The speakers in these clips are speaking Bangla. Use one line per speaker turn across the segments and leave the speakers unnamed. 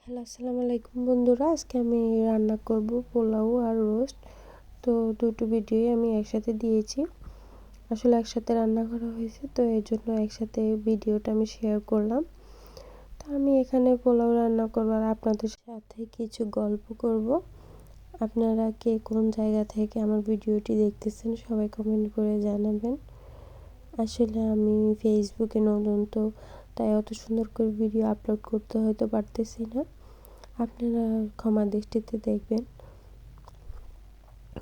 হ্যালো, আসসালামু আলাইকুম বন্ধুরা। আজকে আমি রান্না করব পোলাও আর রোস্ট। তো দুটো ভিডিওই আমি একসাথে দিয়েছি। আসলে একসাথে রান্না করা হয়েছে, তো এর জন্য একসাথে ভিডিওটা আমি শেয়ার করলাম। তো আমি এখানে পোলাও রান্না করব আর আপনাদের সাথে কিছু গল্প করব। আপনারা কে কোন জায়গা থেকে আমার ভিডিওটি দেখতেছেন সবাই কমেন্ট করে জানাবেন। আসলে আমি ফেসবুকে নতুন, তো তাই অত সুন্দর করে ভিডিও আপলোড করতে হয়তো পারতেছি না, আপনারা ক্ষমা দৃষ্টিতে দেখবেন।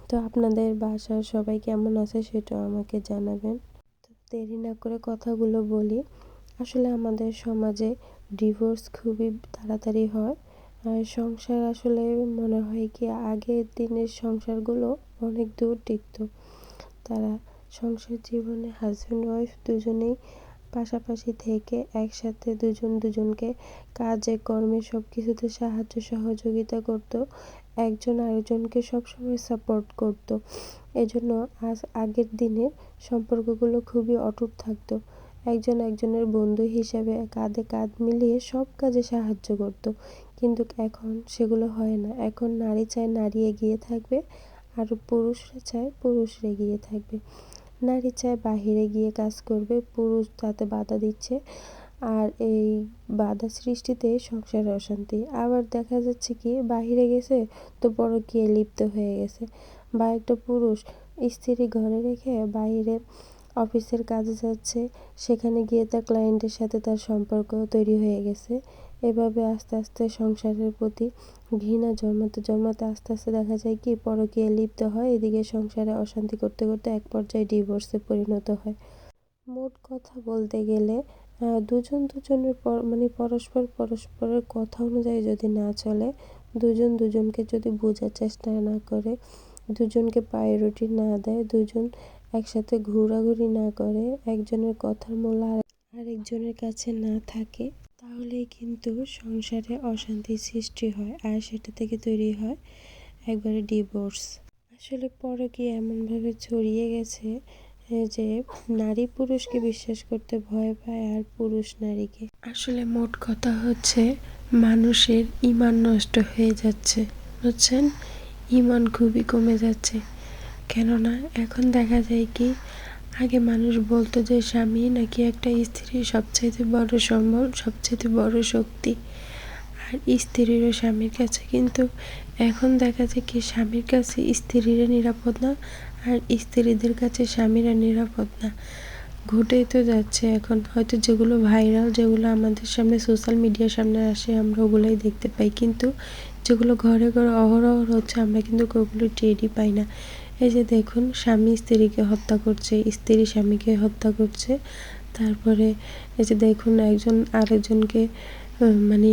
তো আপনাদের বাসার সবাই কেমন আছে সেটাও আমাকে জানাবেন। তো দেরি না করে কথাগুলো বলি। আসলে আমাদের সমাজে ডিভোর্স খুবই তাড়াতাড়ি হয়। আর সংসার আসলে মনে হয় কি আগের দিনের সংসারগুলো অনেক দূর টিকতো। তারা সংসার জীবনে হাজব্যান্ড ওয়াইফ দুজনেই পাশাপাশি থেকে একসাথে দুজনকে কাজে কর্মে সব কিছুতে সাহায্য সহযোগিতা করত, একজন আরেকজনকে সবসময় সাপোর্ট করত। এজন্য আগের দিনের সম্পর্কগুলো খুবই অটুট থাকতো। একজন একজনের বন্ধু হিসাবে কাঁধে কাঁধ মিলিয়ে সব কাজে সাহায্য করত। কিন্তু এখন সেগুলো হয় না। এখন নারী চায় নারী এগিয়ে থাকবে, আর পুরুষরা চায় পুরুষরা এগিয়ে থাকবে। নারী চায় বাহিরে গিয়ে কাজ করবে, পুরুষ তাতে বাধা দিচ্ছে। আর এই বাধা সৃষ্টিতে সংসারে অশান্তি। আবার দেখা যাচ্ছে কি বাহিরে গেছে তো পরকীয়ায় লিপ্ত হয়ে গেছে, বা একটা পুরুষ স্ত্রী ঘরে রেখে বাইরে অফিসের কাজে যাচ্ছে, সেখানে গিয়ে তার ক্লায়েন্টের সাথে তার সম্পর্ক তৈরি হয়ে গেছে। এভাবে আস্তে আস্তে সংসারের প্রতি ঘৃণা জন্মাতে আস্তে আস্তে দেখা যায় কি পরকীয়ায় লিপ্ত হয়, এদিকে সংসারে অশান্তি করতে করতে এক পর্যায়ে ডিভোর্সে পরিণত হয়। মোট কথা বলতে গেলে দুজনের পরস্পরের কথা অনুযায়ী যদি না চলে, দুজনকে যদি বোঝার চেষ্টা না করে, দুজনকে প্রায়োরিটি না দেয়, দুজন একসাথে ঘোরাঘুরি না করে, একজনের কথার মূল্য আরেকজনের কাছে না থাকে, তাহলেই কিন্তু সংসারে অশান্তির সৃষ্টি হয়, আর সেটা থেকে তৈরি হয় একবারে ডিভোর্স। আসলে পরকীয়া এমনভাবে ছড়িয়ে গেছে যে নারী পুরুষকে বিশ্বাস করতে ভয় পায়, আর পুরুষ নারীকে। আসলে মোট কথা হচ্ছে মানুষের ঈমান নষ্ট হয়ে যাচ্ছে, বুঝছেন? ঈমান খুবই কমে যাচ্ছে। কেননা এখন দেখা যায় কি আগে মানুষ বলতো যে স্বামী নাকি একটা স্ত্রীর সবচাইতে বড় সম্বল, সবচাইতে বড় শক্তি, আর স্ত্রীরও স্বামীর কাছে। কিন্তু এখন দেখা যায় কি স্বামীর কাছে স্ত্রীরা নিরাপদ না, আর স্ত্রীদের কাছে স্বামীরা নিরাপদ না। ঘটেই তো যাচ্ছে এখন। হয়তো যেগুলো ভাইরাল, যেগুলো আমাদের সামনে সোশ্যাল মিডিয়ার সামনে আসে, আমরা ওগুলোই দেখতে পাই, কিন্তু যেগুলো ঘরে ঘরে অহরহ হচ্ছে আমরা কিন্তু ওগুলো টেরই পাই না। এই যে দেখুন, স্বামী স্ত্রীকে হত্যা করছে, স্ত্রী স্বামীকে হত্যা করছে। তারপরে এই যে দেখুন একজন আরেকজনকে মানে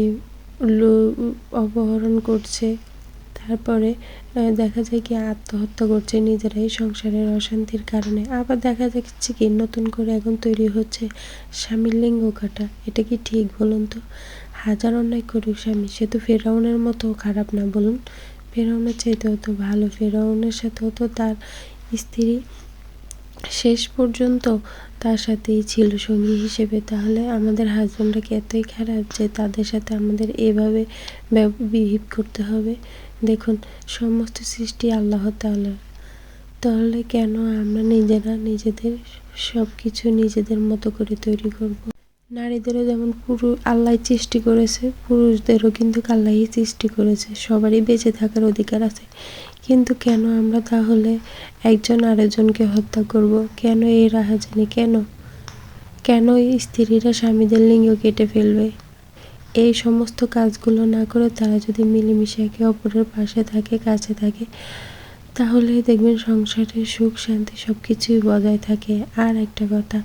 অপহরণ করছে। তারপরে দেখা যায় কি আত্মহত্যা করছে নিজেরাই সংসারের অশান্তির কারণে। আবার দেখা যাচ্ছে কি নতুন করে এখন তৈরি হচ্ছে স্বামীর লিঙ্গ কাটা। এটা কি ঠিক বলুন তো? হাজার অন্যায় করুক স্বামী, সে তো ফেরাউনের মতো খারাপ না, বলুন? ফেরাউনের চাইতেও তো ভালো। ফেরাউনের সাথেও তো তার স্ত্রী শেষ পর্যন্ত তার সাথেই ছিল সঙ্গী হিসেবে। তাহলে আমাদের হাজব্যান্ডরা কি এতই খারাপ যে তাদের সাথে আমাদের এভাবে বিহেভ করতে হবে? দেখুন, সমস্ত সৃষ্টি আল্লাহ তাআলার। তাহলে কেন আমরা নিজেরা নিজেদের সব কিছু নিজেদের মতো করে তৈরি করব? নারীদেরও যেমন আল্লাহ সৃষ্টি করেছে, পুরুষদেরও কিন্তু আল্লাহই সৃষ্টি করেছে, সবারই বেঁচে থাকার অধিকার আছে। কিন্তু কেন আমরা তাহলে একজন আরেকজনকে হত্যা করব? কেন এই রাহাজানি? কেন স্ত্রীরা স্বামীদের লিঙ্গ কেটে ফেলবে? এই সমস্ত কাজগুলো না করে তারা যদি মিলেমিশে একে অপরের পাশে থাকে, কাছে থাকে, তাহলে দেখবেন সংসারের সুখ শান্তি সব কিছুই বজায় থাকে। আর একটা কথা,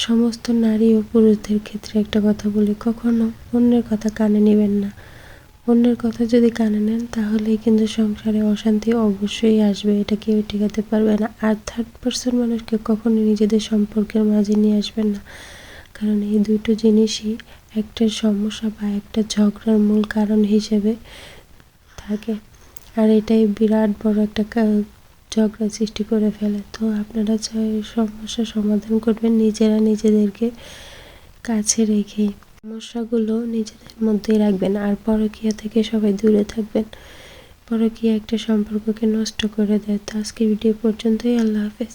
সমস্ত নারী ও পুরুষদের ক্ষেত্রে একটা কথা বলি, কখনো অন্যের কথা কানে নেবেন না। অন্যের কথা যদি কানে নেন তাহলেই কিন্তু সংসারে অশান্তি অবশ্যই আসবে, এটা কেউ ঠেকাতে পারবে না। আর থার্ড পার্সন মানুষকে কখনো নিজেদের সম্পর্কের মাঝে নিয়ে আসবেন না, কারণ এই দুটো জিনিসই একটা সমস্যা বা একটা ঝগড়ার মূল কারণ হিসেবে থাকে, আর এটাই বিরাট বড় একটা ঝগড়া সৃষ্টি করে ফেলে। তো আপনারা চাই সমস্যার সমাধান করবেন নিজেরা নিজেদেরকে কাছে রেখে। সমস্যাগুলো নিজেদের মধ্যেই রাখবেন আর পরকীয়া থেকে সবাই দূরে থাকবেন। পরকীয়া একটা সম্পর্ককে নষ্ট করে দেয়। তো আজকের ভিডিও পর্যন্তই। আল্লাহ হাফেজ।